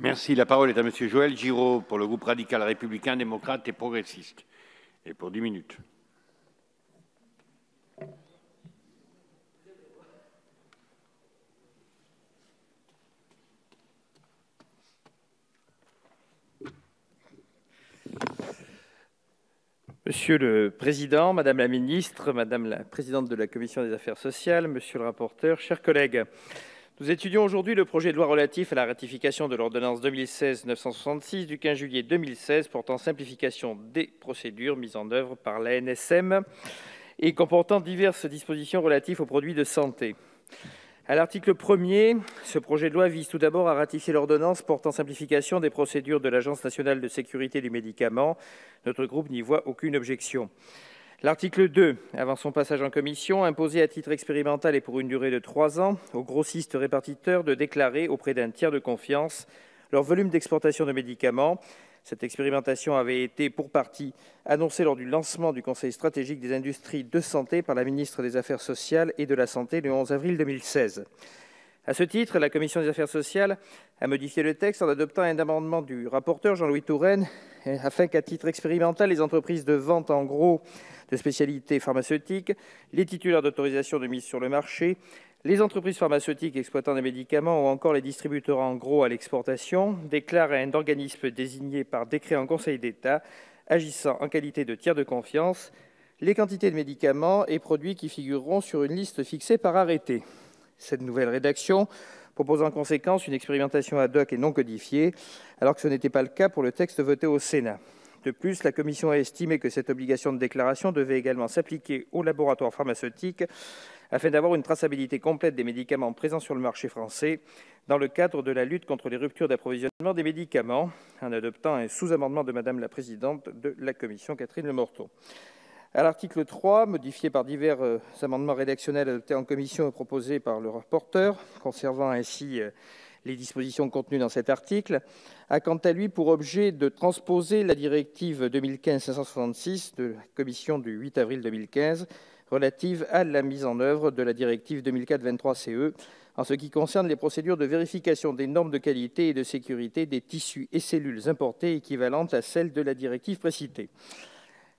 Merci. La parole est à Monsieur Joël Giraud pour le groupe radical républicain, démocrate et progressiste. Et pour 10 minutes. Monsieur le Président, Madame la Ministre, Madame la Présidente de la Commission des Affaires sociales, Monsieur le rapporteur, chers collègues, nous étudions aujourd'hui le projet de loi relatif à la ratification de l'ordonnance 2016-966 du 15 juillet 2016 portant simplification des procédures mises en œuvre par l'ANSM et comportant diverses dispositions relatives aux produits de santé. À l'article 1er, ce projet de loi vise tout d'abord à ratifier l'ordonnance portant simplification des procédures de l'Agence nationale de sécurité du médicament. Notre groupe n'y voit aucune objection. L'article 2, avant son passage en commission, imposait à titre expérimental et pour une durée de 3 ans aux grossistes répartiteurs de déclarer auprès d'un tiers de confiance leur volume d'exportation de médicaments. Cette expérimentation avait été pour partie annoncée lors du lancement du Conseil stratégique des industries de santé par la ministre des Affaires sociales et de la Santé le 11 avril 2016. À ce titre, la Commission des Affaires sociales a modifié le texte en adoptant un amendement du rapporteur Jean-Louis Touraine afin qu'à titre expérimental, les entreprises de vente en gros de spécialités pharmaceutiques, les titulaires d'autorisation de mise sur le marché, les entreprises pharmaceutiques exploitant des médicaments ou encore les distributeurs en gros à l'exportation déclarent à un organisme désigné par décret en Conseil d'État, agissant en qualité de tiers de confiance, les quantités de médicaments et produits qui figureront sur une liste fixée par arrêté. Cette nouvelle rédaction propose en conséquence une expérimentation ad hoc et non codifiée, alors que ce n'était pas le cas pour le texte voté au Sénat. De plus, la Commission a estimé que cette obligation de déclaration devait également s'appliquer aux laboratoires pharmaceutiques afin d'avoir une traçabilité complète des médicaments présents sur le marché français dans le cadre de la lutte contre les ruptures d'approvisionnement des médicaments, en adoptant un sous-amendement de Madame la Présidente de la Commission, Catherine Lemorton. À l'article 3, modifié par divers amendements rédactionnels adoptés en commission et proposés par le rapporteur, conservant ainsi les dispositions contenues dans cet article, a quant à lui pour objet de transposer la directive 2015-566 de la Commission du 8 avril 2015 relative à la mise en œuvre de la directive 2004-23-CE en ce qui concerne les procédures de vérification des normes de qualité et de sécurité des tissus et cellules importés équivalentes à celles de la directive précitée.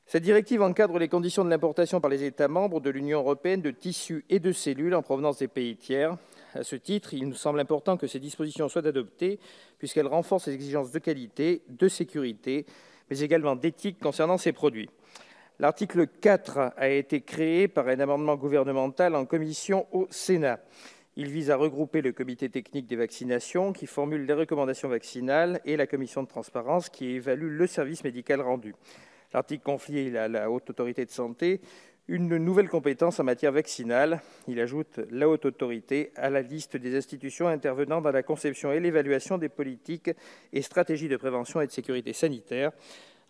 Cette directive encadre les conditions de l'importation par les États membres de l'Union européenne de tissus et de cellules en provenance des pays tiers. À ce titre, il nous semble important que ces dispositions soient adoptées puisqu'elles renforcent les exigences de qualité, de sécurité, mais également d'éthique concernant ces produits. L'article 4 a été créé par un amendement gouvernemental en commission au Sénat. Il vise à regrouper le comité technique des vaccinations qui formule les recommandations vaccinales et la commission de transparence qui évalue le service médical rendu. L'article confie à la Haute Autorité de Santé une nouvelle compétence en matière vaccinale. Il ajoute la Haute Autorité à la liste des institutions intervenant dans la conception et l'évaluation des politiques et stratégies de prévention et de sécurité sanitaire.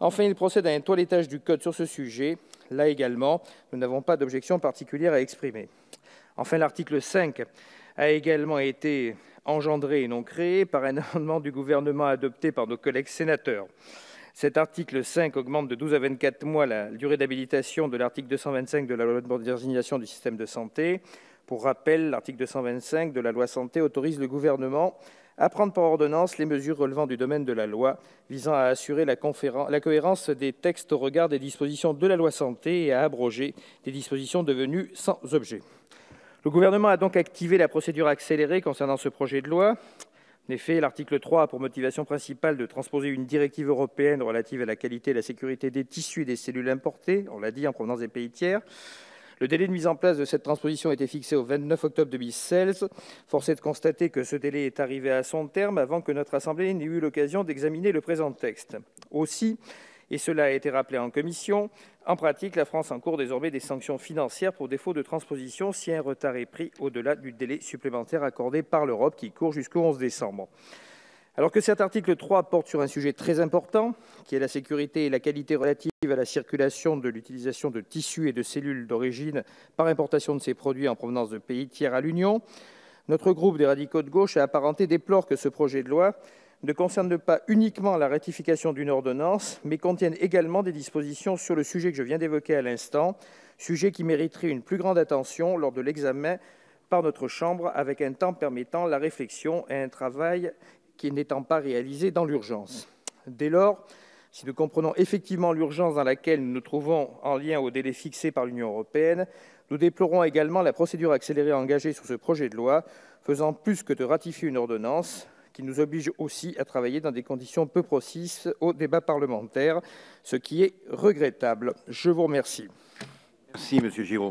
Enfin, il procède à un toilettage du code sur ce sujet. Là également, nous n'avons pas d'objection particulière à exprimer. Enfin, l'article 5 a également été engendré et non créé par un amendement du gouvernement adopté par nos collègues sénateurs. Cet article 5 augmente de 12 à 24 mois la durée d'habilitation de l'article 225 de la loi de modernisation du système de santé. Pour rappel, l'article 225 de la loi Santé autorise le gouvernement à prendre par ordonnance les mesures relevant du domaine de la loi, visant à assurer la cohérence des textes au regard des dispositions de la loi Santé et à abroger des dispositions devenues sans objet. Le gouvernement a donc activé la procédure accélérée concernant ce projet de loi. En effet, l'article 3 a pour motivation principale de transposer une directive européenne relative à la qualité et la sécurité des tissus et des cellules importés, on l'a dit, en provenance des pays tiers. Le délai de mise en place de cette transposition était fixé au 29 octobre 2016. Force est de constater que ce délai est arrivé à son terme avant que notre Assemblée n'ait eu l'occasion d'examiner le présent texte. Aussi, et cela a été rappelé en commission, en pratique, la France encourt désormais des sanctions financières pour défaut de transposition si un retard est pris au-delà du délai supplémentaire accordé par l'Europe qui court jusqu'au 11 décembre. Alors que cet article 3 porte sur un sujet très important, qui est la sécurité et la qualité relative à la circulation de l'utilisation de tissus et de cellules d'origine par importation de ces produits en provenance de pays tiers à l'Union, notre groupe des radicaux de gauche a apparenté déplore que ce projet de loi ne concerne pas uniquement la ratification d'une ordonnance, mais contienne également des dispositions sur le sujet que je viens d'évoquer à l'instant, sujet qui mériterait une plus grande attention lors de l'examen par notre Chambre, avec un temps permettant la réflexion et un travail qui n'étant pas réalisée dans l'urgence. Dès lors, si nous comprenons effectivement l'urgence dans laquelle nous nous trouvons en lien au délai fixé par l'Union européenne, nous déplorons également la procédure accélérée engagée sur ce projet de loi, faisant plus que de ratifier une ordonnance, qui nous oblige aussi à travailler dans des conditions peu propices au débat parlementaire, ce qui est regrettable. Je vous remercie. Merci, Monsieur Giraud.